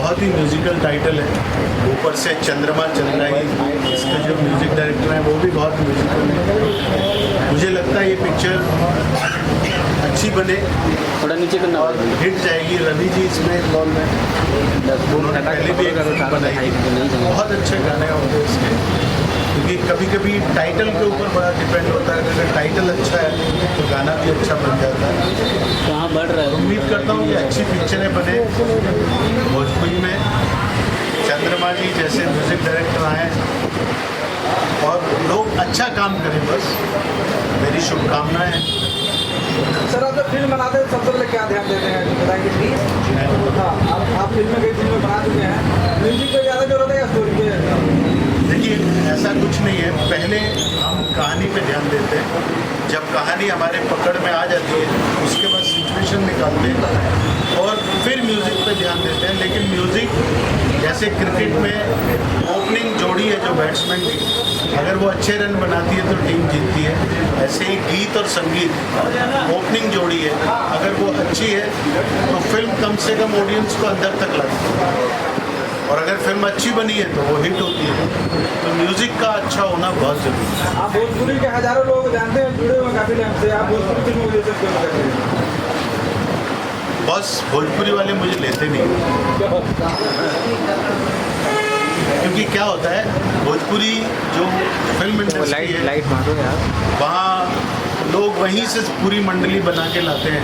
बहुत ही musical title है, ऊपर से चंद्रमा चंद्रा ही, इसके जो म्यूजिक डायरेक्टर हैं वो भी बहुत म्यूजिकल है। मुझे लगता है ये पिक्चर अच्छी बने, थोड़ा नीचे करना और हिट जाएगी। रवि जी इसमें रोल में, उन्होंने पहले भी एक फिल्म बनाई, बहुत अच्छे गाने होंगे इसके, क्योंकि कभी कभी टाइटल के ऊपर बड़ा डिपेंड होता है। अगर टाइटल अच्छा है तो गाना भी अच्छा बन जाता है। कहाँ बढ़ रहा है? उम्मीद करता हूँ कि अच्छी पिक्चरें बने भोजपुरी में, चंद्रमा जी जैसे म्यूजिक डायरेक्टर आए और लोग अच्छा काम करें, बस मेरी शुभकामनाएं हैं। सर, आप जब फिल्म बनाते हैं सबसे पहले क्या ध्यान देते हैं, बताएंगे प्लीज? हाँ, आप फिल्में कई फिल्में बना चुके हैं, म्यूजिक पे ज़्यादा जरूरत है या स्टोरी पे? देखिए, ऐसा कुछ नहीं है, पहले हम कहानी पे ध्यान देते हैं। जब कहानी हमारे पकड़ में आ जाती है उसके बाद सिचुएशन निकालते हैं और फिर म्यूज़िक पे ध्यान देते हैं। लेकिन म्यूज़िक जैसे क्रिकेट में ओपनिंग जोड़ी है जो बैट्समैन की, अगर वो अच्छे रन बनाती है तो टीम जीतती है। ऐसे ही गीत और संगीत ओपनिंग जोड़ी है, अगर वो अच्छी है तो फिल्म कम से कम ऑडियंस को अंदर तक लाती है, और अगर फिल्म अच्छी बनी है तो वो हिट होती है। तो म्यूज़िक का अच्छा होना बहुत ज़रूरी है। आप भोजपुरी के हज़ारों लोग जानते हैं, जुड़े हुए काफ़ी टाइम से, आप भोजपुरी फिल्मों को जैसे क्यों करते हैं? बस भोजपुरी वाले मुझे लेते नहीं, क्योंकि क्या होता है भोजपुरी जो फिल्म इंडस्ट्री है, लाइट मारो यार। वहाँ लोग वहीं से पूरी मंडली बना के लाते हैं।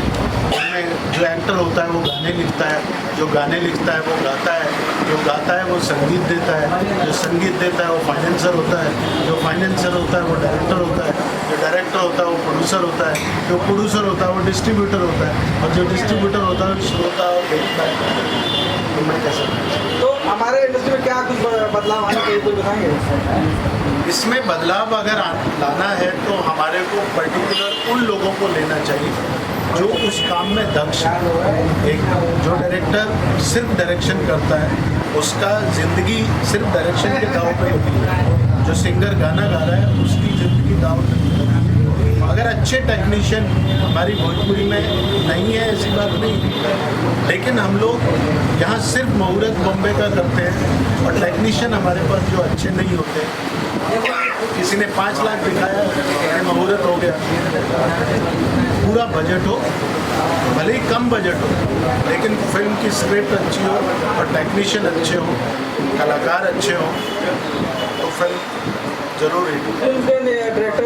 उसमें जो एक्टर होता है वो गाने लिखता है, जो गाने लिखता है वो गाता है, जो गाता है वो संगीत देता है, जो संगीत देता है वो फाइनेंसर होता है, जो फाइनेंसर होता है वो डायरेक्टर होता है, जो डायरेक्टर होता है वो प्रोड्यूसर होता है, जो प्रोड्यूसर होता है वो डिस्ट्रीब्यूटर होता है, और जो डिस्ट्रीब्यूटर होता है वो श्रोता और देखता है। तो मैं कैसा, तो हमारे इंडस्ट्री में क्या कुछ बदलाव आने चाहिए, कुछ बताएंगे? इसमें बदलाव अगर लाना है तो हमारे को पर्टिकुलर उन लोगों को लेना चाहिए जो उस काम में दक्ष है। एक जो डायरेक्टर सिर्फ डायरेक्शन करता है उसका ज़िंदगी सिर्फ डायरेक्शन के दाव पे होती है। जो सिंगर गाना गा रहा है उसकी ज़िंदगी दाव पे होती है। अगर अच्छे टेक्नीशियन हमारी भोजपुरी में नहीं है ऐसी बात नहीं, लेकिन हम लोग यहाँ सिर्फ मुहूर्त बॉम्बे का करते हैं और टेक्नीशियन हमारे पास जो अच्छे नहीं होते, किसी ने 5 लाख दिखाया मुहूर्त हो गया, पूरा बजट हो, भले ही कम बजट हो, लेकिन फिल्म की स्क्रिप्ट अच्छी हो और टेक्नीशियन अच्छे हो, कलाकार अच्छे हो, तो फिल्म जरूर हिट हो। फिल्म के डायरेक्टर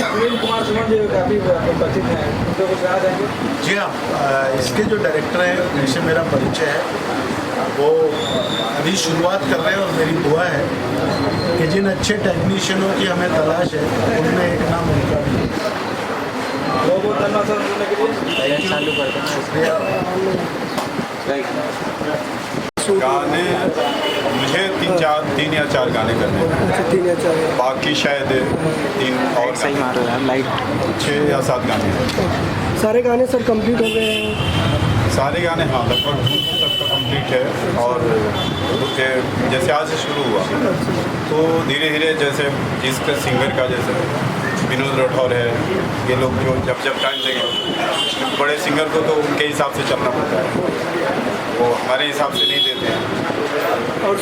सुनील कुमार सुमन जी काफ़ी परिचित हैं, उनको कुछ कहना चाहेंगे? जी हाँ, इसके जो डायरेक्टर हैं उनसे मेरा परिचय है, वो अभी शुरुआत कर रहे हैं और मेरी दुआ है कि जिन अच्छे टेक्नीशियनों की हमें तलाश है उनमें एक नाम उनका भी है। बहुत बहुत धन्यवाद सर सुनने के लिए। चालू कर दें। शुक्रिया। गाने मुझे 3 या 4 गाने करने हैं, 3 या 4 बाकी शायद 3 और सही मारो यार, लाइट 6 या 7 गाने हैं। सारे गाने सर कंप्लीट हो गए हैं? सारे गाने हाँ लगभग तक का कंप्लीट है, और जैसे आज से शुरू हुआ तो धीरे धीरे जैसे जिसका सिंगर का जैसे विनोद राठौर है, ये लोग जो जब टाइम देंगे बड़े सिंगर को तो उनके हिसाब से चलना पड़ता है, वो हमारे हिसाब से नहीं देते हैं। और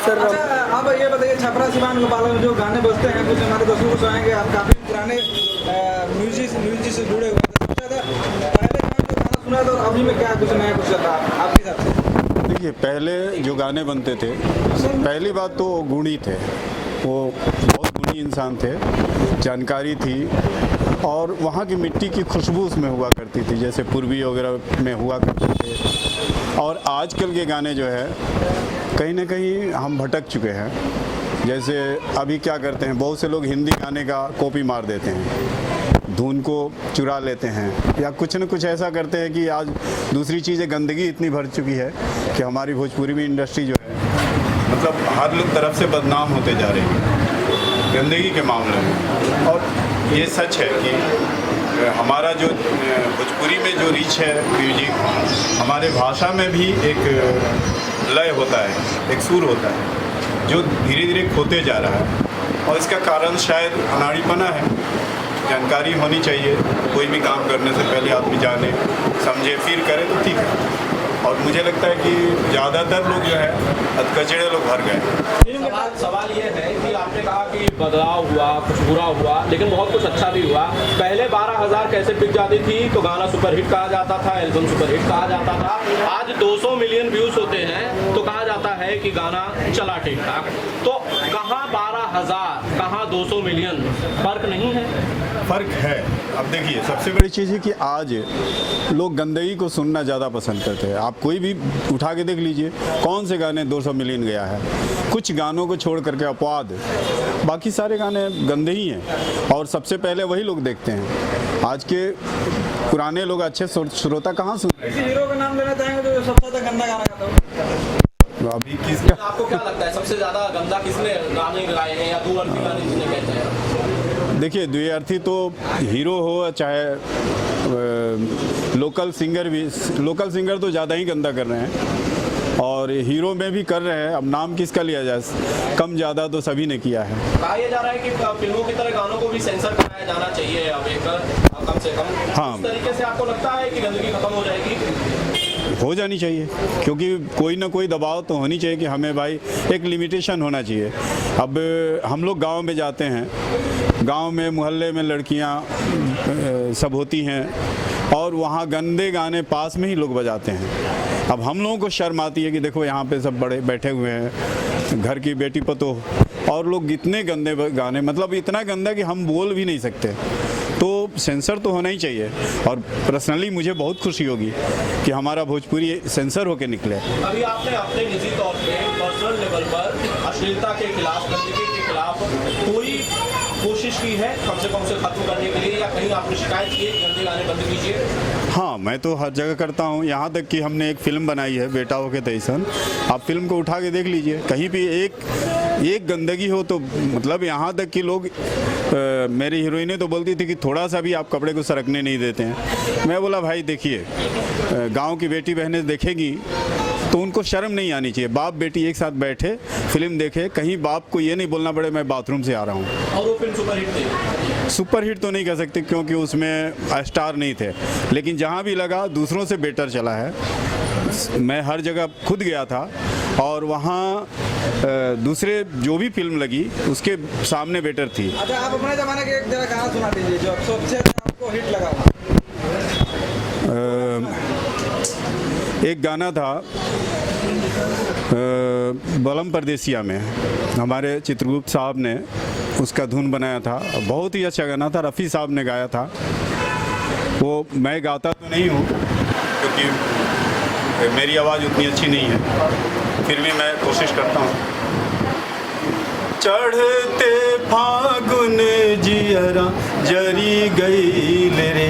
सर अच्छा, आप ये बताइए, छपरा सिवान गोपाल में जो गाने बजते हैं कुछ हमारे दर्शकों को सुनाएंगे? आप काफ़ी पुराने म्यूजिक से जुड़े हुए हैं, सबसे ज़्यादा पहले जो गाना सुना था और अभी में क्या कुछ नया कुछ चल रहा है आपके हिसाब से? देखिए, पहले जो गाने बनते थे, पहली बात तो गुणी थे, वो बहुत गुणी इंसान थे, जानकारी थी, और वहाँ की मिट्टी की खुशबू उसमें हुआ करती थी, जैसे पूर्वी वगैरह में हुआ करते थे। और आजकल के गाने जो है कहीं ना कहीं हम भटक चुके हैं। जैसे अभी क्या करते हैं, बहुत से लोग हिंदी गाने का कॉपी मार देते हैं, धुन को चुरा लेते हैं, या कुछ न कुछ ऐसा करते हैं कि आज दूसरी चीज़ें, गंदगी इतनी भर चुकी है कि हमारी भोजपुरी में इंडस्ट्री जो है मतलब हर लोग तरफ से बदनाम होते जा रही है गंदगी के मामले में। और ये सच है कि हमारा जो भोजपुरी में जो रीच है म्यूजिक, हमारे भाषा में भी एक लय होता है, एक सुर होता है जो धीरे धीरे खोते जा रहा है। और इसका कारण शायद अनाड़ीपना है। जानकारी होनी चाहिए, कोई भी काम करने से पहले आदमी जाने समझे फिर करे तो ठीक है। और मुझे लगता है कि ज़्यादातर लोग जो है अधकचरे लोग भर गए। सवाल ये है कि आपने कहा कि बदलाव हुआ, कुछ बुरा हुआ, लेकिन बहुत कुछ अच्छा भी हुआ। पहले 12,000 कैसे बिक जाती थी तो गाना सुपरहिट कहा जाता था, एल्बम सुपरहिट कहा जाता था। आज 200 मिलियन व्यूज होते हैं तो कहा जाता है कि गाना चला ठीक ठाक। तो कहाँ 12,000, कहाँ 200 मिलियन, फर्क नहीं है? फ़र्क है। अब देखिए, सबसे बड़ी चीज़ है कि आज लोग गंदगी को सुनना ज़्यादा पसंद करते हैं। आप कोई भी उठा के देख लीजिए, कौन से गाने 200 मिलियन गया है। कुछ गानों को छोड़ करके अपवाद, बाकी सारे गाने गंदे ही हैं और सबसे पहले वही लोग देखते हैं। आज के पुराने लोग अच्छे श्रोता कहाँ सुन। किसी हीरो का नाम लेना चाहेंगे जो सबसे ज़्यादा गंदा गाना गाता हो? अभी किसका? आपको क्या लगता है सबसे ज़्यादा गंदा किसने गाने गाए हैं या दो अर्थी गाने जिन्हें कहते हैं? देखिए, द्विअर्थी तो हीरो हो चाहे लोकल सिंगर तो ज़्यादा ही गंदा कर रहे हैं और हीरो में भी कर रहे हैं। अब नाम किसका लिया जाए, कम ज़्यादा तो सभी ने किया है। कहा यह जा रहा है कि फिल्मों की तरह गानों को भी सेंसर कराया जाना चाहिए अब एक कम से कम। हाँ। इस तरीके से आपको लगता है कि गंदगी खत्म हो जाएगी? हो जानी चाहिए, क्योंकि कोई ना कोई दबाव तो होनी चाहिए कि हमें भाई एक लिमिटेशन होना चाहिए। अब हम लोग गांव में जाते हैं, गांव में मोहल्ले में लड़कियां सब होती हैं और वहाँ गंदे गाने पास में ही लोग बजाते हैं। अब हम लोगों को शर्म आती है कि देखो यहाँ पे सब बड़े बैठे हुए हैं, घर की बेटी पतोह, और लोग इतने गंदे गाने, मतलब इतना गंदा कि हम बोल भी नहीं सकते। तो सेंसर तो होना ही चाहिए और पर्सनली मुझे बहुत खुशी होगी कि हमारा भोजपुरी सेंसर होके निकले। अभी आपने अपने निजी तौर पे पर्सनल लेवल पर अश्लीलता के खिलाफ, गंदगी के खिलाफ कोई कोशिश की है कम से खत्म करने के लिए, या कहीं आपने शिकायत की है गंदे गाने बंद कीजिए? हाँ, मैं तो हर जगह करता हूँ, यहाँ तक कि हमने एक फ़िल्म बनाई है बेटा हो के तैसन। आप फिल्म को उठा के देख लीजिए, कहीं भी एक गंदगी हो तो मतलब यहाँ तक कि लोग मेरी हीरोइनें तो बोलती थी कि थोड़ा सा भी आप कपड़े को सरकने नहीं देते हैं। मैं बोला भाई देखिए, गांव की बेटी बहनें देखेगी तो उनको शर्म नहीं आनी चाहिए। बाप बेटी एक साथ बैठे फिल्म देखे, कहीं बाप को ये नहीं बोलना पड़े मैं बाथरूम से आ रहा हूँ। और वो फिल्म सुपरहिट थी? सुपरहिट तो नहीं कह सकते क्योंकि उसमें स्टार नहीं थे, लेकिन जहाँ भी लगा दूसरों से बेटर चला है। मैं हर जगह खुद गया था और वहाँ दूसरे जो भी फिल्म लगी उसके सामने बेटर थी। अच्छा, आप अपने ज़माने के एक जगह गाना सुना दीजिए जो सबसे आपको हिट लगा हो। एक गाना था बलम परदेसिया में, हमारे चित्रगुप्त साहब ने उसका धुन बनाया था, बहुत ही अच्छा गाना था, रफ़ी साहब ने गाया था। वो मैं गाता तो नहीं हूँ क्योंकि मेरी आवाज़ उतनी अच्छी नहीं है, फिर भी मैं कोशिश करता हूँ। चढ़ते फागुन जियरा जरी गई रे,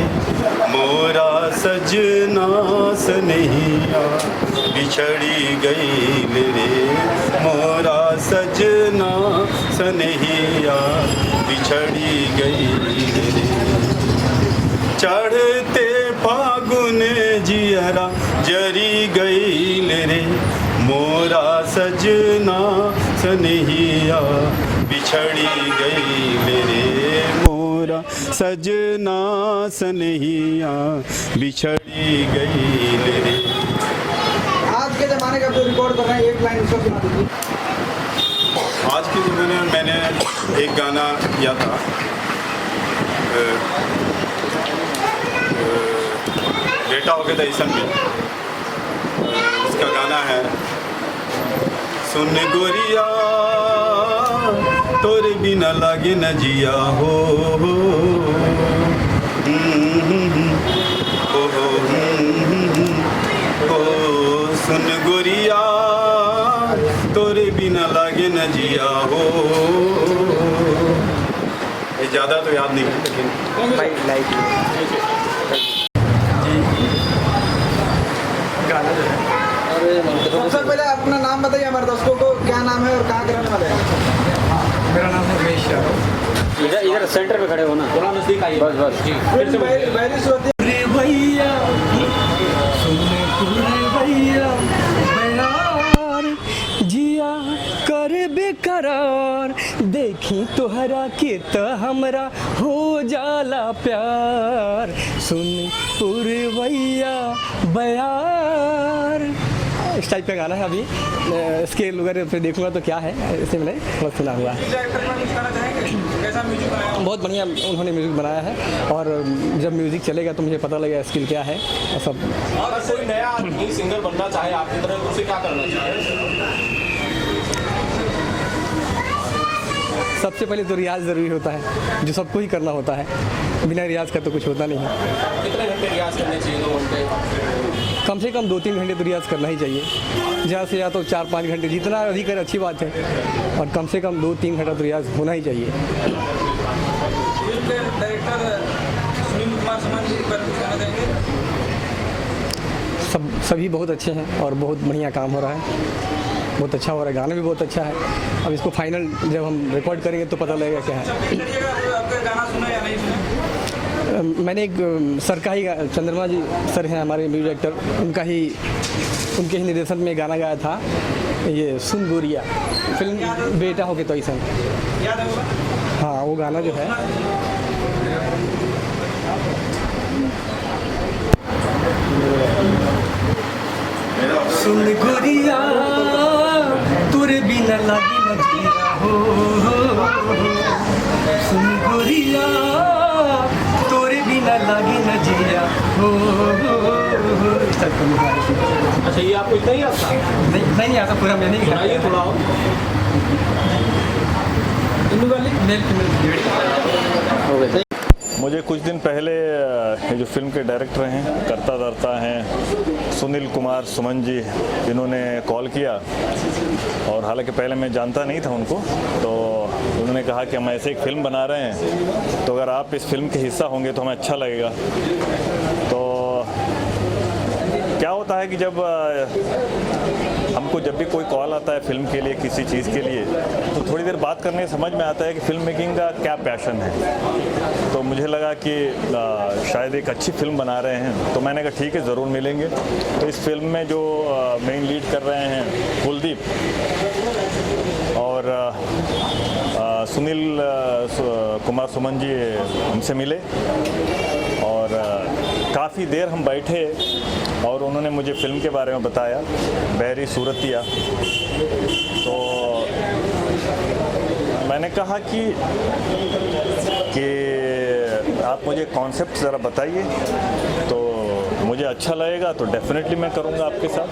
मोरा सजना सनहिया बिछड़ी गई रे, मोरा सजना सनहिया बिछड़ी गई रे। चढ़ते फागुन जियरा जरी गई रे, मोरा सजना सनहिया बिछड़ी गई रे, मोरा सजना सनहिया बिछड़ी गई रे। आज के ज़माने का जो रिकॉर्ड कर रहे हैं, एक लाइन उसका सुना दीजिए। आज के ज़माने में मैंने एक गाना किया था, बेटा हो गया था ईसन में, उसका गाना है सुन गोरिया तोरे बिना लागे न जिया हो, सुन गोरिया तोरे बिना लागे न जिया हो। ये ज़्यादा तो याद नहीं है लेकिन सबसे पहले अपना नाम बताइए हमारे दर्शकों को, क्या नाम है और कहाँ के रहने वाले हैं? मेरा नाम है रमेश यादव। इधर सेंटर में खड़े हो ना, थोड़ा नजदीक आइए। बस जी, फिर से पहली श्रोती भैया भैया बयार जिया कर बेकरार, देखी तोहरा के त हमरा हो जाला प्यार, सुन पुरवैया बयार। इस टाइप का गाना है। अभी स्केल वगैरह पे देखूंगा तो क्या है, इसे मैंने बहुत सुना हुआ है। म्यूजिक डायरेक्टर में कुछ कहना चाहेंगे, कैसा म्यूजिक बनाया? बहुत बढ़िया उन्होंने म्यूज़िक बनाया है, और जब म्यूज़िक चलेगा तो मुझे पता लगेगा स्किल क्या है और सब। अगर कोई नया आदमी सिंगर बनना चाहे आपकी तरह तो उसे क्या करना चाहिए? सबसे पहले तो रियाज ज़रूरी होता है, जो सबको ही करना होता है। बिना रियाज का तो कुछ होता नहीं है। कितने घंटे रियाज करने चाहिए 2 घंटे? कम से कम 2-3 घंटे तो रियाज करना ही चाहिए। ज़्यादा से ज़्यादा तो 4-5 घंटे, जितना अधिक है अच्छी बात है, और कम से कम 2-3 घंटा तो रियाज होना ही चाहिए। फिल्म के डायरेक्टर सुनील कुमार सुमन जी पर कुछ कहना चाहेंगे? सभी बहुत अच्छे हैं और बहुत बढ़िया काम हो रहा है, बहुत अच्छा हो रहा है। गाना भी बहुत अच्छा है। अब इसको फाइनल जब हम रिकॉर्ड करेंगे तो पता लगेगा क्या है। आपका गाना सुना या नहीं सुना? मैंने एक सर का ही चंद्रमा जी सर हैं हमारे म्यूजिक डायरेक्टर, उनके ही निर्देशन में गाना गाया था, ये सुन गोरिया, फिल्म बेटा हो के तो ऐसा। याद है वो? हाँ, वो गाना जो है सुन गोरिया तोरे बिना लागी न जिया हो, सुन गोरिया तोरे बिना लागी न जिया हो। अच्छा, ये आपको इतना ही आता है? नहीं आता पूरा, मैं नहीं सुनाइए थोड़ा और। हो गए। मुझे कुछ दिन पहले ये जो फिल्म के डायरेक्टर हैं, करता धर्ता हैं, सुनील कुमार सुमन जी, इन्होंने कॉल किया, और हालांकि पहले मैं जानता नहीं था उनको, तो उन्होंने कहा कि हम ऐसे एक फ़िल्म बना रहे हैं, तो अगर आप इस फिल्म के हिस्सा होंगे तो हमें अच्छा लगेगा। तो क्या होता है कि जब हमको जब भी कोई कॉल आता है फिल्म के लिए, किसी चीज़ के लिए, तो थोड़ी देर बात करने समझ में आता है कि फ़िल्म मेकिंग का क्या पैशन है। तो मुझे लगा कि शायद एक अच्छी फिल्म बना रहे हैं, तो मैंने कहा ठीक है, ज़रूर मिलेंगे। तो इस फिल्म में जो मेन लीड कर रहे हैं कुलदीप, और सुनील कुमार सुमन जी हमसे मिले, और काफ़ी देर हम बैठे, और उन्होंने मुझे फ़िल्म के बारे में बताया, बहरी सूरतिया। तो मैंने कहा कि आप मुझे कॉन्सेप्ट ज़रा बताइए, तो मुझे अच्छा लगेगा तो डेफिनेटली मैं करूँगा आपके साथ,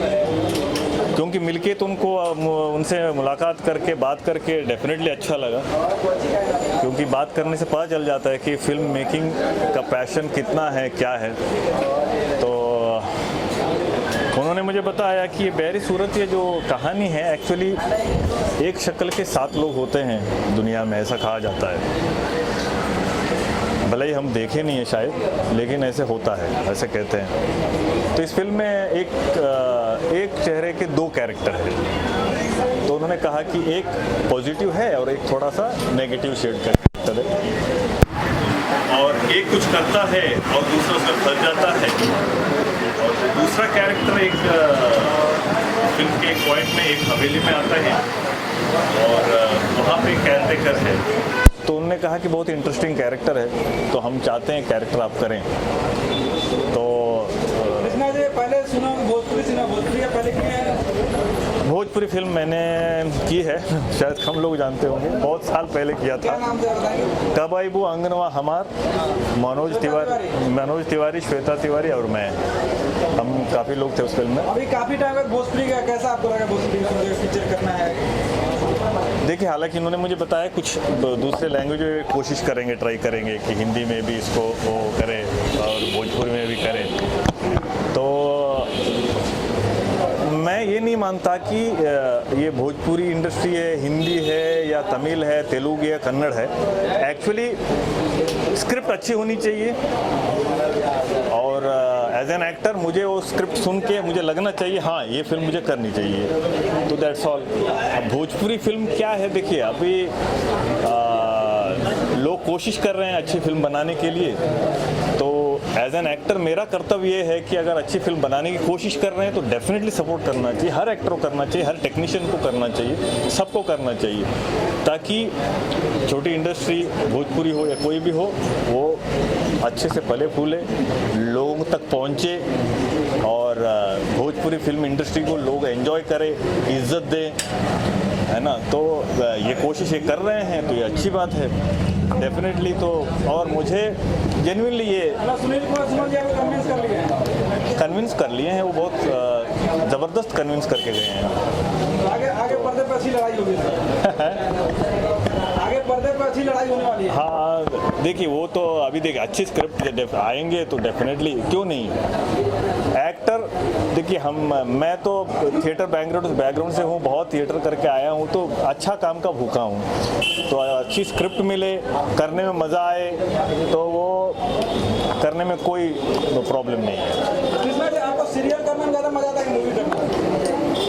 क्योंकि मिलके तो उनसे मुलाकात करके बात करके डेफिनेटली अच्छा लगा, क्योंकि बात करने से पता चल जाता है कि फ़िल्म मेकिंग का पैशन कितना है, क्या है। तो उन्होंने मुझे बताया कि ये बहरी सूरत ये जो कहानी है, एक्चुअली एक शक्ल के 7 लोग होते हैं दुनिया में, ऐसा कहा जाता है। भले ही हम देखे नहीं है शायद, लेकिन ऐसे होता है, ऐसे कहते हैं। तो इस फिल्म में एक चेहरे के 2 कैरेक्टर हैं। तो उन्होंने कहा कि एक पॉजिटिव है और एक थोड़ा सा नेगेटिव शेड का कैरेक्टर है, और एक कुछ करता है और दूसरा उसमें फंस जाता है, और दूसरा कैरेक्टर एक फिल्म के एक पॉइंट में एक हवेली में आता है, और वहाँ पे केयरटेकर है। तो उन्होंने कहा कि बहुत इंटरेस्टिंग कैरेक्टर है, तो हम चाहते हैं कैरेक्टर आप करें। तो पहले सुना भोजपुरी, सुना भोजपुरी या पहले किया है? भोजपुरी फिल्म मैंने की है, शायद कम लोग जानते होंगे, बहुत साल पहले किया क्या था। नाम से बताएंगे? कब आई वो अंगनवा हमार, मनोज तिवारी, श्वेता तिवारी और मैं, हम काफ़ी लोग थे उस फिल्म में। अभी काफ़ी टाइम बाद भोजपुरी का कैसा आपको लगा? भोजपुरी में फीचर करना है? देखिए, हालांकि इन्होंने मुझे बताया कुछ दूसरे लैंग्वेज में कोशिश करेंगे, ट्राई करेंगे कि हिंदी में भी इसको वो करें और भोजपुरी में भी करें। तो मैं ये नहीं मानता कि ये भोजपुरी इंडस्ट्री है, हिंदी है या तमिल है, तेलुगु या कन्नड़ है। एक्चुअली स्क्रिप्ट अच्छी होनी चाहिए, और एज एन एक्टर मुझे वो स्क्रिप्ट सुन के मुझे लगना चाहिए हाँ ये फिल्म मुझे करनी चाहिए, तो दैट्स ऑल। अब भोजपुरी फिल्म क्या है, देखिए अभी लोग कोशिश कर रहे हैं अच्छी फिल्म बनाने के लिए, तो एज एन एक्टर मेरा कर्तव्य ये है कि अगर अच्छी फिल्म बनाने की कोशिश कर रहे हैं तो डेफिनेटली सपोर्ट करना चाहिए, हर एक्टर को करना चाहिए, हर टेक्नीशियन को करना चाहिए, सबको करना चाहिए, ताकि छोटी इंडस्ट्री भोजपुरी हो या कोई भी हो वो अच्छे से फले फूले, लोगों तक पहुँचे और भोजपुरी फिल्म इंडस्ट्री को लोग एंजॉय करें, इज्जत दें, है ना। तो ये कोशिश ये कर रहे हैं तो ये अच्छी बात है डेफिनेटली। तो और मुझे जेन्युइनली ये सुनील कुमार सुमन जी आपको कन्विंस कर लिए हैं, वो बहुत ज़बरदस्त कन्विंस करके गए हैं। आगे पर्दे पर अच्छी लड़ाई होगी आगे पर्दे पर अच्छी लड़ाई होने वाली है। हाँ देखिए, वो तो अभी देखिए अच्छी स्क्रिप्ट आएंगे तो डेफिनेटली क्यों नहीं। एक्टर देखिए मैं तो थिएटर बैकग्राउंड से हूँ, बहुत थिएटर करके आया हूँ, तो अच्छा काम का भूखा हूँ। तो अच्छी स्क्रिप्ट मिले, करने में मज़ा आए तो वो करने में कोई प्रॉब्लम नहीं है। इसमें से आपको सीरियल करने में ज़्यादा मज़ा आता है कि मूवी करने में?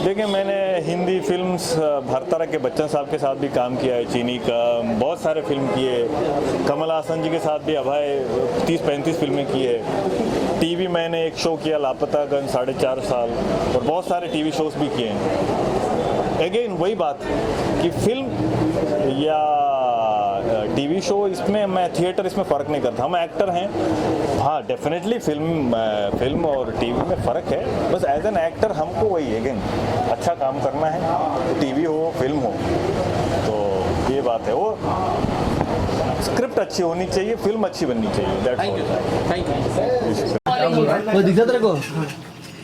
देखिए, मैंने हिंदी फिल्म्स भरतारा के बच्चन साहब के साथ भी काम किया है, चीनी का बहुत सारे फिल्म किए, कमल हासन जी के साथ भी अभय 30-35 फिल्में की है। टीवी मैंने एक शो किया लापतागंज 4.5 साल, और बहुत सारे टीवी शोज भी किए हैं। अगेन वही बात कि फिल्म या टीवी शो, इसमें मैं थिएटर इसमें फ़र्क नहीं करता, हम एक्टर हैं। हाँ डेफिनेटली फिल्म और टीवी में फ़र्क है, बस एज एन एक्टर हमको वही अगेन अच्छा काम करना है, टीवी हो फिल्म हो, तो ये बात है। वो स्क्रिप्ट अच्छी होनी चाहिए, फिल्म अच्छी बननी चाहिए। Thank you. वो दिखता तेरे को?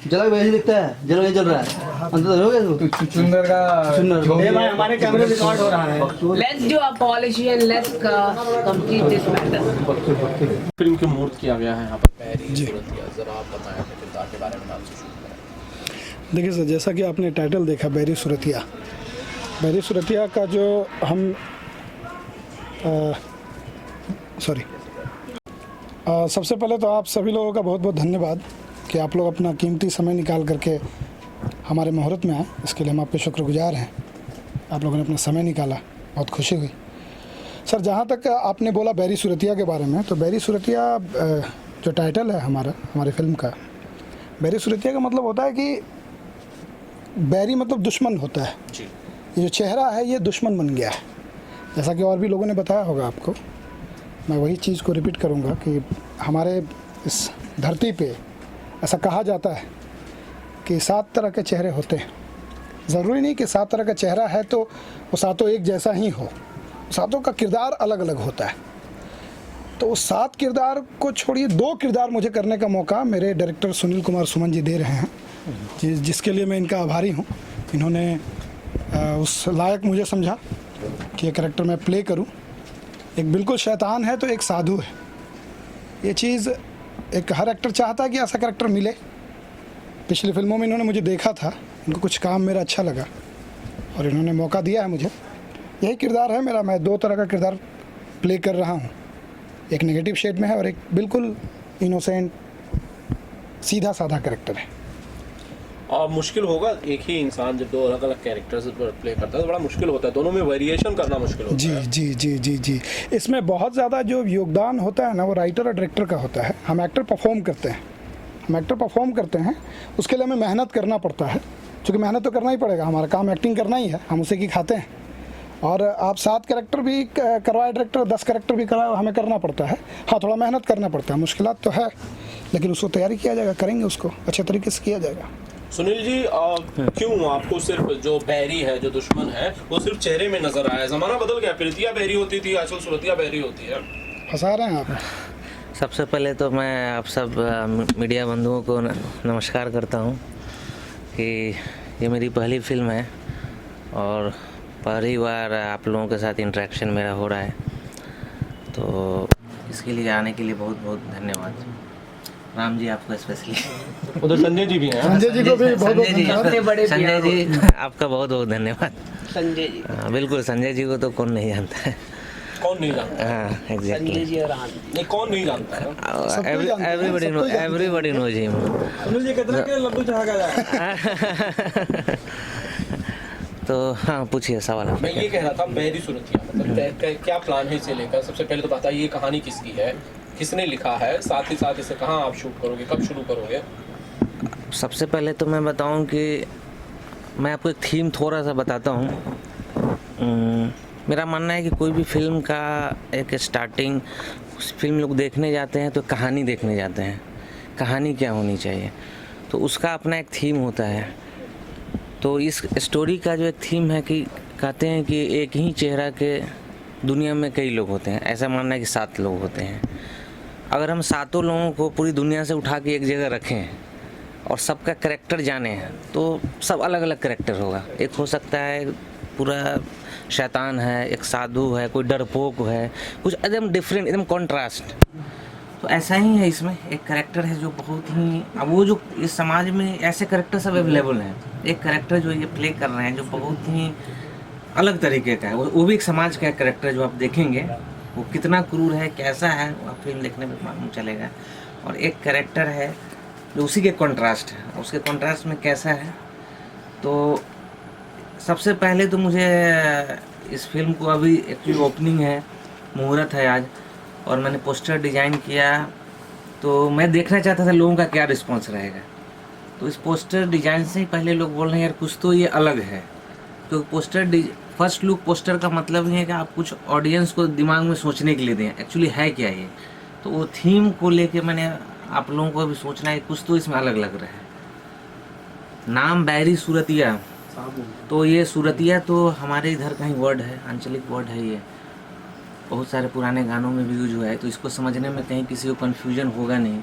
जला वैसे दिखता है, जला वही चल रहा है। अंदर हो गया तू? चुनर का चुनर भाई हमारे कैमरे रिकॉर्ड हो रहा है। Let's do a polish and let's complete this matter. Film की मुहूर्त किया गया है यहाँ पर बैरी सूरतिया, जरा आप बताएं अपने किरदार के बारे में, नाम से शुरू करें। देखिए सर, जैसा कि आपने टाइटल देखा बैरी सूरतिया का जो हम सबसे पहले तो आप सभी लोगों का बहुत बहुत धन्यवाद कि आप लोग अपना कीमती समय निकाल करके हमारे मुहूर्त में आए, इसके लिए हम आपके शुक्रगुजार हैं। आप लोगों ने अपना समय निकाला, बहुत खुशी हुई। सर, जहाँ तक आपने बोला बैरी सूरतिया के बारे में, तो बैरी सूरतिया जो टाइटल है हमारी फिल्म का, बैरी सूरतिया का मतलब होता है कि बैरी मतलब दुश्मन होता है। ये जो चेहरा है ये दुश्मन बन गया है, जैसा कि और भी लोगों ने बताया होगा आपको। मैं वही चीज़ को रिपीट करूँगा कि हमारे इस धरती पे ऐसा कहा जाता है कि 7 तरह के चेहरे होते हैं। ज़रूरी नहीं कि 7 तरह का चेहरा है तो वो सातों एक जैसा ही हो, सातों का किरदार अलग अलग होता है। तो उस 7 किरदार को छोड़िए 2 किरदार मुझे करने का मौका मेरे डायरेक्टर सुनील कुमार सुमन जी दे रहे हैं, जिसके लिए मैं इनका आभारी हूँ। इन्होंने उस लायक मुझे समझा कि ये कैरेक्टर मैं प्ले करूँ। एक बिल्कुल शैतान है तो एक साधु है, ये चीज़ एक हर एक्टर चाहता है कि ऐसा कैरेक्टर मिले। पिछली फिल्मों में इन्होंने मुझे देखा था, इनको कुछ काम मेरा अच्छा लगा और इन्होंने मौका दिया है मुझे। यही किरदार है मेरा, मैं 2 तरह का किरदार प्ले कर रहा हूँ, एक नेगेटिव शेड में है और एक बिल्कुल इनोसेंट सीधा साधा कैरेक्टर है। और मुश्किल होगा एक ही इंसान जब 2 अलग अलग कैरेक्टर्स पर प्ले करता है तो बड़ा मुश्किल होता है, दोनों में वेरिएशन करना मुश्किल होता है। जी। इसमें बहुत ज़्यादा जो योगदान होता है ना, वो राइटर और डायरेक्टर का होता है। हम एक्टर परफॉर्म करते हैं, उसके लिए हमें मेहनत करना पड़ता है, क्योंकि मेहनत तो करना ही पड़ेगा, हमारा काम एक्टिंग करना ही है, हम उसे की खाते हैं। और आप 7 कैरेक्टर भी करवाए डायरेक्टर, 10 कैरेक्टर भी करवाए, हमें करना पड़ता है। हाँ, थोड़ा मेहनत करना पड़ता है, मुश्किलात तो है, लेकिन उसको तैयारी किया जाएगा, करेंगे उसको अच्छे तरीके से किया जाएगा। सुनील जी, क्यों आपको सिर्फ जो बैरी है, जो दुश्मन है, वो सिर्फ चेहरे में नजर आया? जमाना बदल गया, प्रीतिया बैरी होती थी, आजकल सूरतिया बैरी होती है। फंसा रहे हैं आप। सबसे पहले तो मैं आप सब मीडिया बंधुओं को नमस्कार करता हूं कि ये मेरी पहली फिल्म है और पहली बार आप लोगों के साथ इंटरेक्शन मेरा हो रहा है, तो इसके लिए आने के लिए बहुत बहुत धन्यवाद। राम जी आपको स्पेशली, उधर संजय जी भी हैं। संजय जी को भी बहुत बहुत धन्यवाद। संजय जी आपका बहुत बहुत धन्यवाद। संजय जी, बिल्कुल, संजय जी को तो कौन नहीं जानता है। कौन नहीं जानता? हाँ, एग्जैक्टली। संजय जी और आनंद, नहीं, कौन नहीं जानता है? Everybody knows him. Sunil ji कितना के लड्डू चढ़ा जाए? तो हाँ, पूछिए सवाल। मैं ये कह रहा था, बैरी सूरतिया मतलब क्या प्लान है इसे लेकर? सबसे पहले तो बताइए, ये कहानी किसकी है, किसने लिखा है, साथ ही साथ इसे कहाँ आप शूट करोगे, कब शुरू करोगे? सबसे पहले तो मैं बताऊं कि मैं आपको एक थीम थोड़ा सा बताता हूं। मेरा मानना है कि कोई भी फिल्म का एक स्टार्टिंग, फिल्म लोग देखने जाते हैं तो कहानी देखने जाते हैं, कहानी क्या होनी चाहिए, तो उसका अपना एक थीम होता है। तो इस स्टोरी का जो एक थीम है कि कहते हैं कि एक ही चेहरा के दुनिया में कई लोग होते हैं, ऐसा मानना है कि 7 लोग होते हैं। अगर हम 7 लोगों को पूरी दुनिया से उठा के एक जगह रखें और सबका करैक्टर जाने तो सब अलग अलग करैक्टर होगा। एक हो सकता है पूरा शैतान है, एक साधु है, कोई डरपोक है, कुछ एकदम डिफरेंट, एकदम कॉन्ट्रास्ट। तो ऐसा ही है, इसमें एक करैक्टर है जो बहुत ही, अब वो जो इस समाज में ऐसे करैक्टर सब अवेलेबल हैं, एक करैक्टर जो ये प्ले कर रहे हैं जो बहुत ही अलग तरीके का है, वो भी एक समाज का करैक्टर जो आप देखेंगे वो कितना क्रूर है, कैसा है, वो आप फिल्म देखने में मालूम चलेगा। और एक कैरेक्टर है जो उसी के कॉन्ट्रास्ट है, उसके कॉन्ट्रास्ट में कैसा है। तो सबसे पहले तो मुझे इस फिल्म को, अभी एक्चुअली ओपनिंग है, मुहूर्त है आज, और मैंने पोस्टर डिज़ाइन किया, तो मैं देखना चाहता था लोगों का क्या रिस्पॉन्स रहेगा। तो इस पोस्टर डिज़ाइन से ही पहले लोग बोल रहे हैं यार कुछ तो ये अलग है। तो फर्स्ट लुक पोस्टर का मतलब ही है कि आप कुछ ऑडियंस को दिमाग में सोचने के लिए दें एक्चुअली है क्या ये। तो वो थीम को लेके मैंने आप लोगों को भी सोचना है कुछ तो इसमें अलग लग रहा है। नाम बैरी सूरतिया, तो ये सूरतिया तो हमारे इधर का ही वर्ड है, आंचलिक वर्ड है, ये बहुत सारे पुराने गानों में भी यूज हुआ है। तो इसको समझने में कहीं किसी को कन्फ्यूजन होगा नहीं।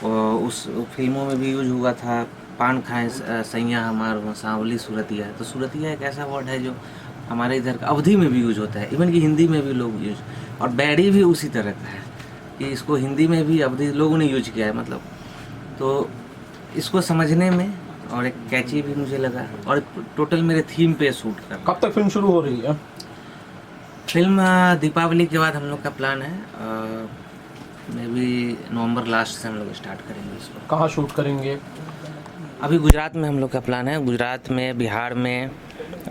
और उस फिल्मों में भी यूज हुआ था, पान खाएं सैया हमार सांवली सूरतिया। तो सूरतिया एक ऐसा वर्ड है जो हमारे इधर का अवधी में भी यूज होता है, इवन कि हिंदी में भी लोग यूज, और बैरी भी उसी तरह का है कि इसको हिंदी में भी अवधी लोगों ने यूज किया है मतलब। तो इसको समझने में और एक कैची भी मुझे लगा, और टोटल मेरे थीम पे शूट कर। कब तक फिल्म शुरू हो रही है? फिल्म दीपावली के बाद हम लोग का प्लान है, मे बी नवंबर लास्ट से हम लोग स्टार्ट करेंगे इसको। कहाँ शूट करेंगे? अभी गुजरात में हम लोग का प्लान है, गुजरात में, बिहार में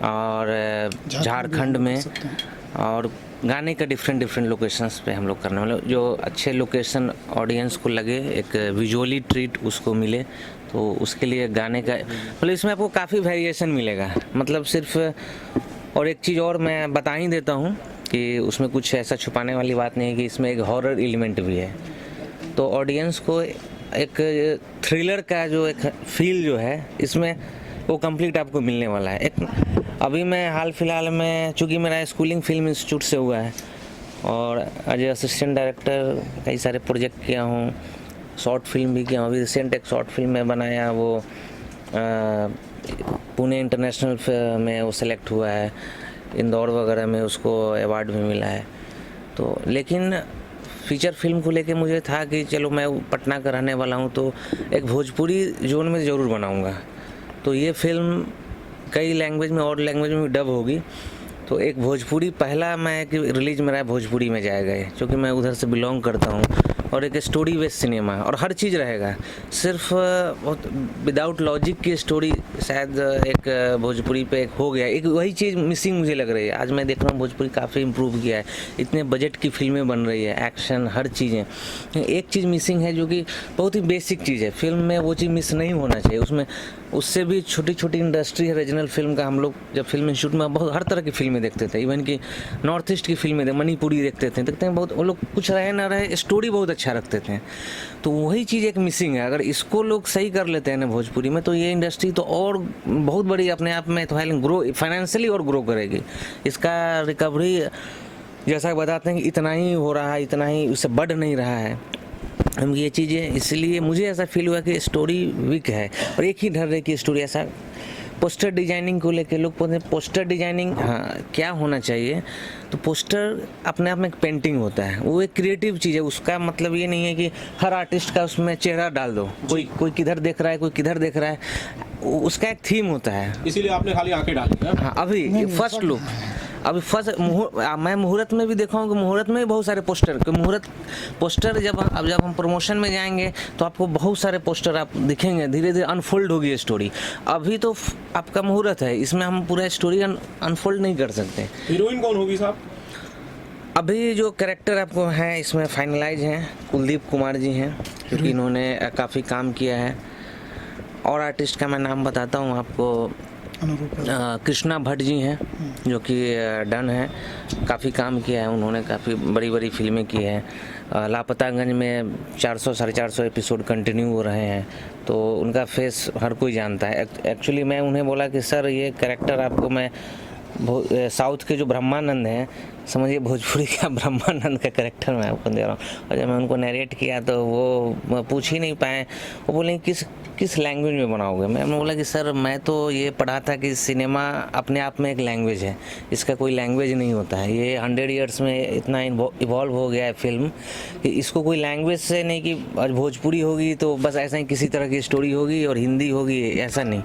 और झारखंड में, और गाने का डिफरेंट लोकेशंस पे हम लोग करने वाले, जो अच्छे लोकेशन ऑडियंस को लगे, एक विजुअली ट्रीट उसको मिले, तो उसके लिए गाने का मतलब इसमें आपको काफ़ी वेरिएशन मिलेगा। मतलब सिर्फ, और एक चीज़ और मैं बता ही देता हूँ कि उसमें कुछ ऐसा छुपाने वाली बात नहीं है कि इसमें एक हॉरर एलिमेंट भी है। तो ऑडियंस को एक थ्रिलर का जो एक फील जो है इसमें वो कंप्लीट आपको मिलने वाला है। एक अभी मैं हाल फिलहाल में, चूँकि मेरा स्कूलिंग फिल्म इंस्टीट्यूट से हुआ है और एज ए असिस्टेंट डायरेक्टर कई सारे प्रोजेक्ट किया हूँ, शॉर्ट फिल्म भी किया हूँ। अभी रिसेंट एक शॉर्ट फिल्म में बनाया, वो पुणे इंटरनेशनल में वो सेलेक्ट हुआ है, इंदौर वगैरह में उसको अवार्ड भी मिला है। तो लेकिन फीचर फिल्म को लेके मुझे था कि चलो मैं पटना का रहने वाला हूँ तो एक भोजपुरी जोन में ज़रूर बनाऊँगा। तो ये फिल्म कई लैंग्वेज में और लैंग्वेज में भी डब होगी। तो एक भोजपुरी पहला मैं कि रिलीज मेरा भोजपुरी में जाएगा ये, क्योंकि मैं उधर से बिलोंग करता हूँ, और एक स्टोरी बेस्ड सिनेमा और हर चीज़ रहेगा, सिर्फ विदाउट लॉजिक की स्टोरी शायद एक भोजपुरी पे एक हो गया। एक वही चीज़ मिसिंग मुझे लग रही है। आज मैं देख रहा हूँ भोजपुरी काफ़ी इम्प्रूव किया है, इतने बजट की फिल्में बन रही है, एक्शन हर चीज़ें। एक चीज़ मिसिंग है जो कि बहुत ही बेसिक चीज़ है फिल्म में, वो चीज़ मिस नहीं होना चाहिए उसमें। उससे भी छोटी छोटी इंडस्ट्री है रीजनल फिल्म का। हम लोग जब फिल्म इंस्टीट्यूट में बहुत हर तरह की फिल्में देखते थे, इवन कि नॉर्थ ईस्ट की फिल्में मणिपुरी देखते हैं बहुत, वो लोग कुछ रहे ना रहे स्टोरी बहुत अच्छा रखते थे। तो वही चीज़ एक मिसिंग है। अगर इसको लोग सही कर लेते हैं ना भोजपुरी में, तो ये इंडस्ट्री तो और बहुत बड़ी अपने आप में तो ग्रो, फाइनेंशियली और ग्रो करेगी। इसका रिकवरी जैसा बताते हैं कि इतना ही हो रहा है, इतना ही, उससे बढ़ नहीं रहा है। हम ये चीज़ें, इसलिए मुझे ऐसा फील हुआ कि स्टोरी वीक है और एक ही ढर रही की स्टोरी। ऐसा पोस्टर डिजाइनिंग को लेके लोग पूछते हैं पोस्टर डिजाइनिंग हाँ क्या होना चाहिए, तो पोस्टर अपने आप में एक पेंटिंग होता है, वो एक क्रिएटिव चीज़ है। उसका मतलब ये नहीं है कि हर आर्टिस्ट का उसमें चेहरा डाल दो, कोई किधर देख रहा है, कोई किधर देख रहा है, उसका एक थीम होता है। इसीलिए आपने खाली आंखें डाली है। हाँ, अभी फर्स्ट लुक, अभी फर्स्ट मैं मुहूर्त में भी देखा हूँ कि मुहूर्त में भी बहुत सारे पोस्टर जब हम प्रमोशन में जाएंगे तो आपको बहुत सारे पोस्टर आप दिखेंगे, धीरे धीरे अनफोल्ड होगी स्टोरी। अभी तो आपका मुहूर्त है, इसमें हम पूरा स्टोरी अनफोल्ड नहीं कर सकते। हीरोइन कौन होगी साहब? अभी जो कैरेक्टर आपको हैं इसमें फाइनलाइज हैं, कुलदीप कुमार जी हैं, क्योंकि इन्होंने काफ़ी काम किया है। और आर्टिस्ट का मैं नाम बताता हूँ आपको, कृष्णा भट्ट जी हैं जो कि डन है, काफ़ी काम किया है उन्होंने, काफ़ी बड़ी बड़ी फिल्में की हैं। लापतागंज में 400-450 एपिसोड कंटिन्यू हो रहे हैं, तो उनका फेस हर कोई जानता है। एक्चुअली मैं उन्हें बोला कि सर ये कैरेक्टर आपको मैं साउथ के जो ब्रह्मानंद हैं, समझिए भोजपुरी का ब्रह्मानंद का कैरेक्टर मैं आपको दे रहा हूँ। और जब मैं उनको नरेट किया तो वो पूछ ही नहीं पाए, वो बोले किस लैंग्वेज में बनाओगे। मैंने बोला कि सर मैं तो ये पढ़ा था कि सिनेमा अपने आप में एक लैंग्वेज है, इसका कोई लैंग्वेज नहीं होता है। ये 100 ईयर्स में इतना इवॉल्व हो गया है फिल्म कि इसको कोई लैंग्वेज से नहीं कि आज भोजपुरी होगी तो बस ऐसा ही किसी तरह की स्टोरी होगी और हिंदी होगी, ऐसा नहीं।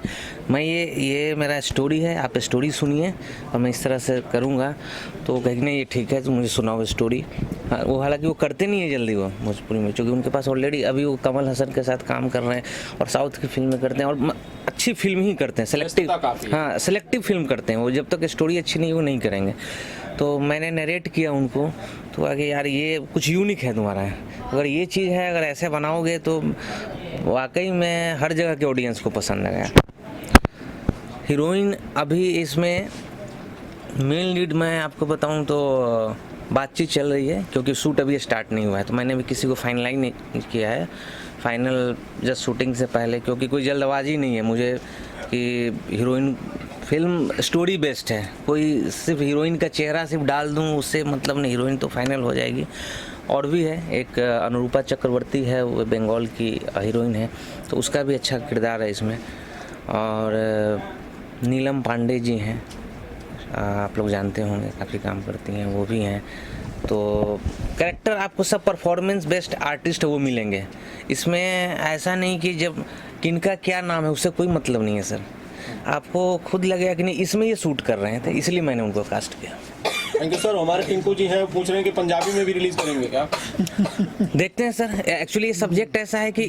मैं ये मेरा स्टोरी है, आप स्टोरी सुनिए और मैं इस तरह से करूँगा। तो कहीं नहीं ये ठीक है, तो मुझे सुनाओ स्टोरी। वो हालांकि वो करते नहीं है जल्दी वो भोजपुरी में, क्योंकि उनके पास ऑलरेडी अभी वो कमल हसन के साथ काम कर रहे हैं और साउथ की फिल्में करते हैं और अच्छी फिल्म ही करते हैं, सेलेक्टिव। हाँ, सेलेक्टिव फिल्म करते हैं वो, जब तक स्टोरी अच्छी नहीं वो नहीं करेंगे। तो मैंने नरेट किया उनको, तो आगे यार ये कुछ यूनिक है तुम्हारा, अगर ये चीज़ है, अगर ऐसे बनाओगे तो वाकई में हर जगह के ऑडियंस को पसंद आएगा। हीरोइन अभी इसमें मेन लीड मैं आपको बताऊं तो बातचीत चल रही है, क्योंकि शूट अभी स्टार्ट नहीं हुआ है, तो मैंने भी किसी को फाइनलाइज नहीं किया है। फाइनल जस्ट शूटिंग से पहले, क्योंकि कोई जल्दबाजी नहीं है मुझे कि हीरोइन फिल्म स्टोरी बेस्ड है, कोई सिर्फ हीरोइन का चेहरा सिर्फ डाल दूं उससे मतलब नहीं, हीरोइन तो फाइनल हो जाएगी। और भी है एक अनुरूपा चक्रवर्ती है, वो बंगाल की हीरोइन है, तो उसका भी अच्छा किरदार है इसमें। और नीलम पांडे जी हैं, आप लोग जानते होंगे, काफ़ी काम करती हैं, वो भी हैं। तो कैरेक्टर आपको सब परफॉर्मेंस बेस्ट आर्टिस्ट वो मिलेंगे इसमें। ऐसा नहीं कि जब किनका क्या नाम है उससे कोई मतलब नहीं है सर, आपको खुद लगेगा कि नहीं इसमें ये शूट कर रहे थे, इसलिए मैंने उनको कास्ट किया। Thank you sir. हमारे टिंकू जी हैं, पूछ रहे हैं कि पंजाबी में भी रिलीज करेंगे क्या? देखते हैं सर, एक्चुअली ये सब्जेक्ट ऐसा है कि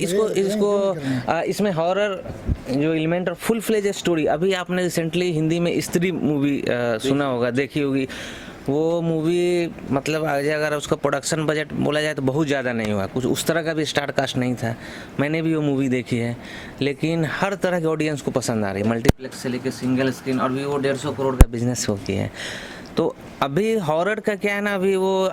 इसमें हॉरर जो एलिमेंट और फुल फ्लेज स्टोरी। अभी आपने रिसेंटली हिंदी में स्त्री मूवी सुना होगा, देखी होगी। वो मूवी मतलब अगर उसका प्रोडक्शन बजट बोला जाए तो बहुत ज़्यादा नहीं हुआ, कुछ उस तरह का भी स्टार कास्ट नहीं था। मैंने भी वो मूवी देखी है, लेकिन हर तरह के ऑडियंस को पसंद आ रही है, मल्टीप्लेक्स से लेकर सिंगल स्क्रीन, और भी वो 150 करोड़ का बिजनेस होती है। तो अभी हॉरर का क्या है ना, अभी वो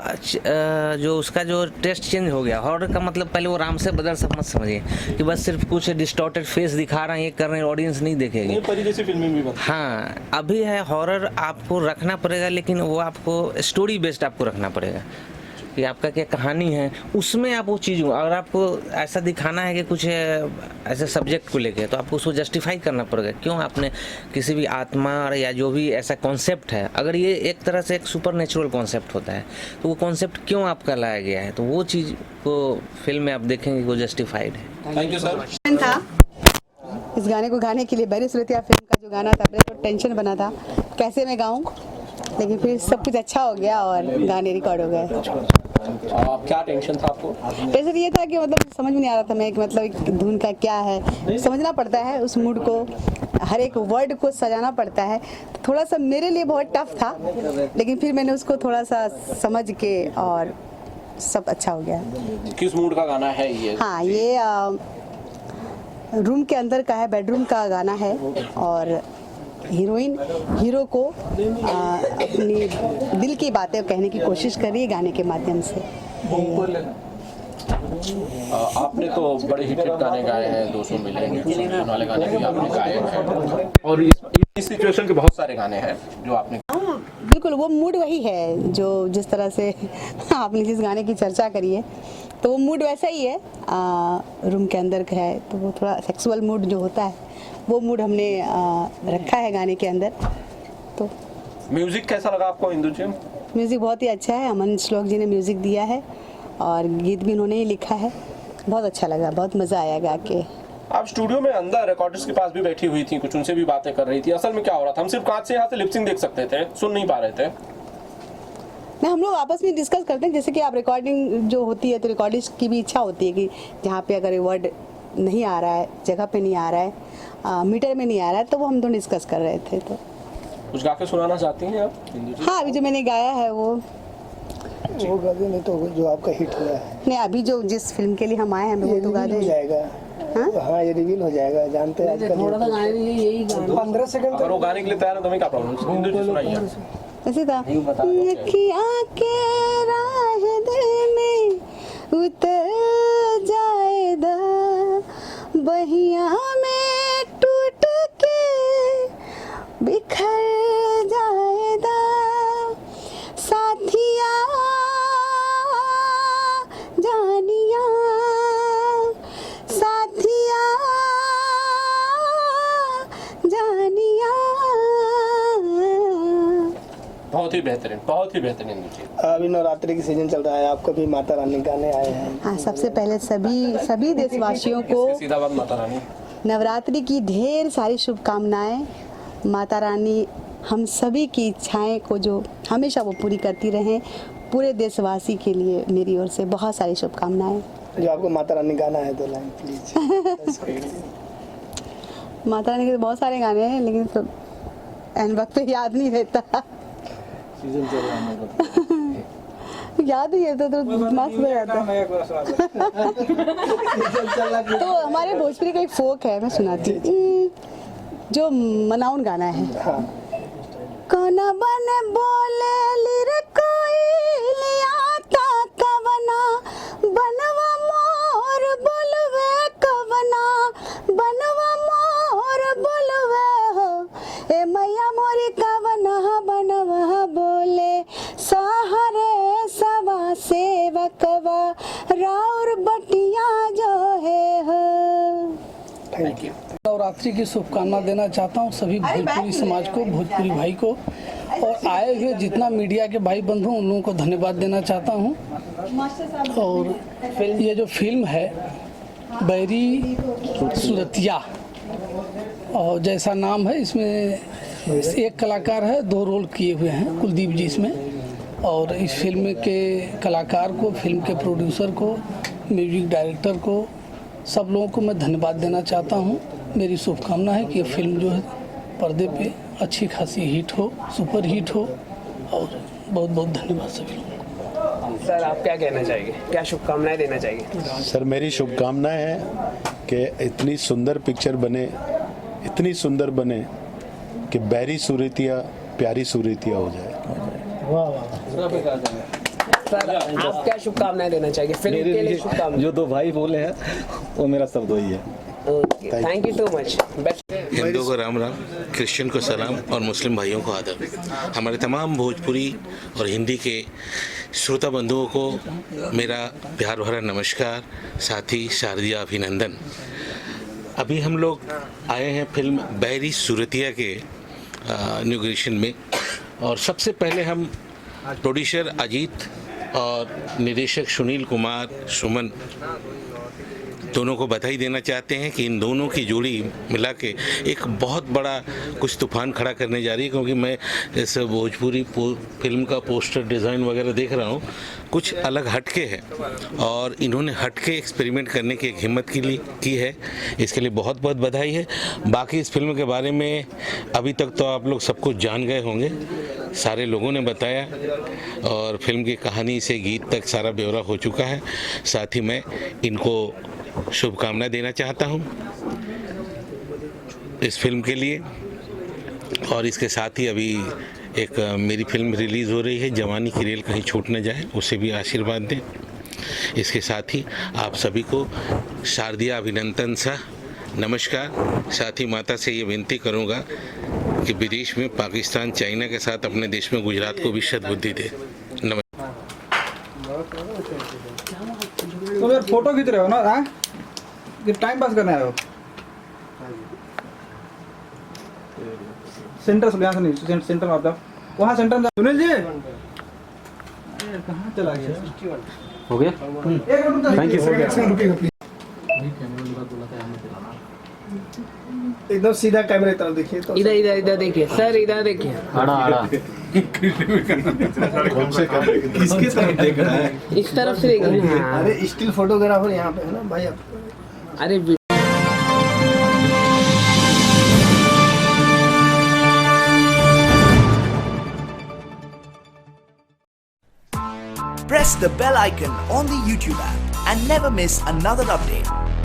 जो उसका जो टेस्ट चेंज हो गया। हॉरर का मतलब पहले वो राम से बदल सब मत समझिए कि बस सिर्फ कुछ डिस्टॉर्टेड फेस दिखा रहे हैं, ये कर रहे हैं, ऑडियंस नहीं देखेगी। परी जैसी फिल्में भी बनती हैं। हाँ, अभी है हॉरर आपको रखना पड़ेगा, लेकिन वो आपको स्टोरी बेस्ड आपको रखना पड़ेगा कि आपका क्या कहानी है, उसमें आप वो चीज़, अगर आपको ऐसा दिखाना है कि कुछ ऐसे सब्जेक्ट को लेके, तो आपको उसको जस्टिफाई करना पड़ेगा क्यों आपने किसी भी आत्मा या जो भी ऐसा कॉन्सेप्ट है, अगर ये एक तरह से एक सुपर नेचुरल कॉन्सेप्ट होता है तो वो कॉन्सेप्ट क्यों आपका लाया गया है, तो वो चीज़ को फिल्म में आप देखेंगे वो जस्टिफाइड है। Thank you sir. था इस गाने को गाने के लिए, बैरी सूरतिया फिल्म का जो गाना था, मेरे को टेंशन बना था कैसे मैं गाऊं, लेकिन फिर सब कुछ अच्छा हो गया और गाने रिकॉर्ड हो गए। क्या टेंशन था आपको? टेंशन ये था कि मतलब समझ में नहीं आ रहा था मैं कि मतलब एक धुन का क्या है, समझना पड़ता है उस मूड को, हर एक वर्ड को सजाना पड़ता है। तो थोड़ा सा मेरे लिए बहुत टफ था, लेकिन फिर मैंने उसको थोड़ा सा समझ के और सब अच्छा हो गया। किस मूड का गाना है ये? हाँ, ये रूम के अंदर का है, बेडरूम का गाना है, और हीरोइन हीरो को अपनी दिल की बातें कहने की कोशिश कर रही है गाने के माध्यम से। आपने तो बड़े हिट गाने गाए हैं, 200 मिलियन वाले गाने भी आपने गाए हैं, और इस सिचुएशन के बहुत सारे गाने हैं जो आपने। बिल्कुल, वो मूड वही है जो जिस तरह से आपने जिस गाने की चर्चा करी है, तो वो मूड वैसा ही है। रूम के अंदर का है तो वो थोड़ा सेक्सुअल मूड जो होता है वो मूड हमने रखा है गाने के अंदर। तो म्यूजिक कैसा लगा आपको इंदु जी? म्यूज़िक बहुत ही अच्छा है, अमन श्लोक जी ने म्यूज़िक दिया है और गीत भी उन्होंने ही लिखा है। बहुत अच्छा लगा, बहुत मज़ा आया गा के। आप स्टूडियो में अंदर रिकॉर्डर्स के पास भी बैठी हुई थी, कुछ उनसे भी बातें कर रही थी, असल में क्या हो रहा था? हम सिर्फ कांच से यहाँ से लिपसिंग देख सकते थे, सुन नहीं पा रहे थे। नहीं, हम लोग आपस में डिस्कस करते हैं, जैसे कि आप रिकॉर्डिंग जो होती है तो रिकॉर्डिस्ट की भी इच्छा होती है कि जहाँ पे अगर वर्ड नहीं आ रहा है, जगह पे नहीं आ रहा है, मीटर में नहीं आ रहा है, तो वो हम दोनों डिस्कस कर रहे थे। तो कुछ गा के सुनाना चाहती हैं आप इंदु जी? हाँ, अभी जो मैंने गाया है वो गा दे, नहीं तो जो आपका हिट हुआ है। नहीं, अभी जो जिस फिल्म के लिए हम आए हैं वो तो गा दे जाएगा। हाँ ये रिवील हो जाएगा, जानते हैं आजकल थोड़ा सा गाने दीजिए, यही गाना 15 सेकंड अगर वो गाने के लिए तैयार है तो मैं क्या प्रॉब्लम, हिंदू जी सुनाइए। ऐसे था अखियाँ के राह दिल में उतर जाएगा, बहिया में टूट के बिखर जाएगा, साथिया जानिया साथिया जानिया। बहुत ही बेहतरीन, बहुत ही बेहतरीन जी। अभी नवरात्रि की सीजन चल रहा है, आपको भी माता रानी गाने आए हैं। हाँ, सबसे पहले सभी देशवासियों को सीधा बात माता रानी, नवरात्रि की ढेर सारी शुभकामनाएं। माता रानी हम सभी की इच्छाएं को जो हमेशा वो पूरी करती रहें, पूरे देशवासी के लिए मेरी ओर से बहुत सारी शुभकामनाएं। जो आपको माता रानी गाना है 2 लाइन प्लीज। माता रानी के तो बहुत सारे गाने हैं, लेकिन तो एन वक्त पे याद नहीं रहता। सीजन चल रहा है याद ही है तो मस्त हो जाता है। तो हमारे भोजपुरी का एक फोक है, मैं सुनाती हूँ, जो मनाउन गाना है। कोना बने बोले लिर कोई लियाता कवना, बनवा मोर बोलवे कवना, बनवा मोर बोलवे हो, ए मैया मोरी कवना बनवा बोले, सहारे सवा सेवकवा राउर बटिया जो है हो। Thank you. नवरात्रि की शुभकामना देना चाहता हूँ सभी भोजपुरी समाज को, भोजपुरी भाई को, और आए हुए जितना मीडिया के भाई बंधु उन लोगों को धन्यवाद देना चाहता हूँ। और ये जो फिल्म है बैरी सूरतिया, और जैसा नाम है, इसमें एक कलाकार है, 2 रोल किए हुए हैं कुलदीप जी इसमें। और इस फिल्म के कलाकार को, फिल्म के प्रोड्यूसर को, म्यूजिक डायरेक्टर को, सब लोगों को मैं धन्यवाद देना चाहता हूँ। मेरी शुभकामना है कि ये फिल्म जो है पर्दे पे अच्छी खासी हिट हो, सुपर हिट हो, और बहुत बहुत धन्यवाद सभी लोगों को। सर आप क्या कहना चाहेंगे, क्या शुभकामनाएं देना चाहेंगे? सर मेरी शुभकामनाएं है कि इतनी सुंदर पिक्चर बने, इतनी सुंदर बने कि बैरी सूरतिया प्यारी सूरतिया हो जाए। सर आप क्या शुभकामनाएं देना चाहेंगे फिल्म के लिए? शुभकामनाएं जो 2 भाई बोले हैं वो मेरा शब्द वही है। Thank you so much. Hindu को राम राम, क्रिश्चियन को सलाम और मुस्लिम भाइयों को आदर। हमारे तमाम भोजपुरी और हिंदी के श्रोता बंधुओं को मेरा प्यार भरा नमस्कार, साथ ही शारदीय अभिनंदन। अभी हम लोग आए हैं फिल्म बैरी सूरतिया के इनॉग्रेशन में, और सबसे पहले हम प्रोड्यूसर अजीत और निर्देशक सुनील कुमार सुमन दोनों को बधाई देना चाहते हैं कि इन दोनों की जोड़ी मिला के एक बहुत बड़ा कुछ तूफान खड़ा करने जा रही है। क्योंकि मैं इस भोजपुरी फिल्म का पोस्टर डिज़ाइन वगैरह देख रहा हूँ, कुछ अलग हटके है, और इन्होंने हटके एक्सपेरिमेंट करने की एक हिम्मत की है। इसके लिए बहुत बहुत बधाई है। बाकी इस फिल्म के बारे में अभी तक तो आप लोग सब कुछ जान गए होंगे, सारे लोगों ने बताया, और फिल्म की कहानी से गीत तक सारा ब्यौरा हो चुका है। साथ ही मैं इनको शुभकामनाएं देना चाहता हूं इस फिल्म के लिए। और इसके साथ ही अभी एक मेरी फिल्म रिलीज़ हो रही है, जवानी की रेल कहीं छूट न जाए, उसे भी आशीर्वाद दें। इसके साथ ही आप सभी को शारदीय अभिनंदन सा नमस्कार। साथ ही माता से ये विनती करूँगा कि विदेश में पाकिस्तान, चाइना के साथ अपने देश में गुजरात को भी सद्बुद्धि दे। नमस्कार। तो यार फोटो खींच रहे हो ना? हाँ, ये टाइम पास करने आए हो? सेंटर से, यहाँ से नहीं, सेंटर में आप जाओ, वहाँ सेंटर में। सुनील जी कहाँ चला गया? हो गया? Thank you. एकदम सीधा कैमरे की तरफ देखिए तो। इधर इधर इधर देखिए सर, इधर देखिए। कौन से कैमरे की? किसकी तरफ देख रहा है? इस तरफ से देखिए। अरे स्टिल फोटोग्राफर यहाँ पे है ना भाई आप। अरे Press the bell icon on the YouTube app and never miss another update.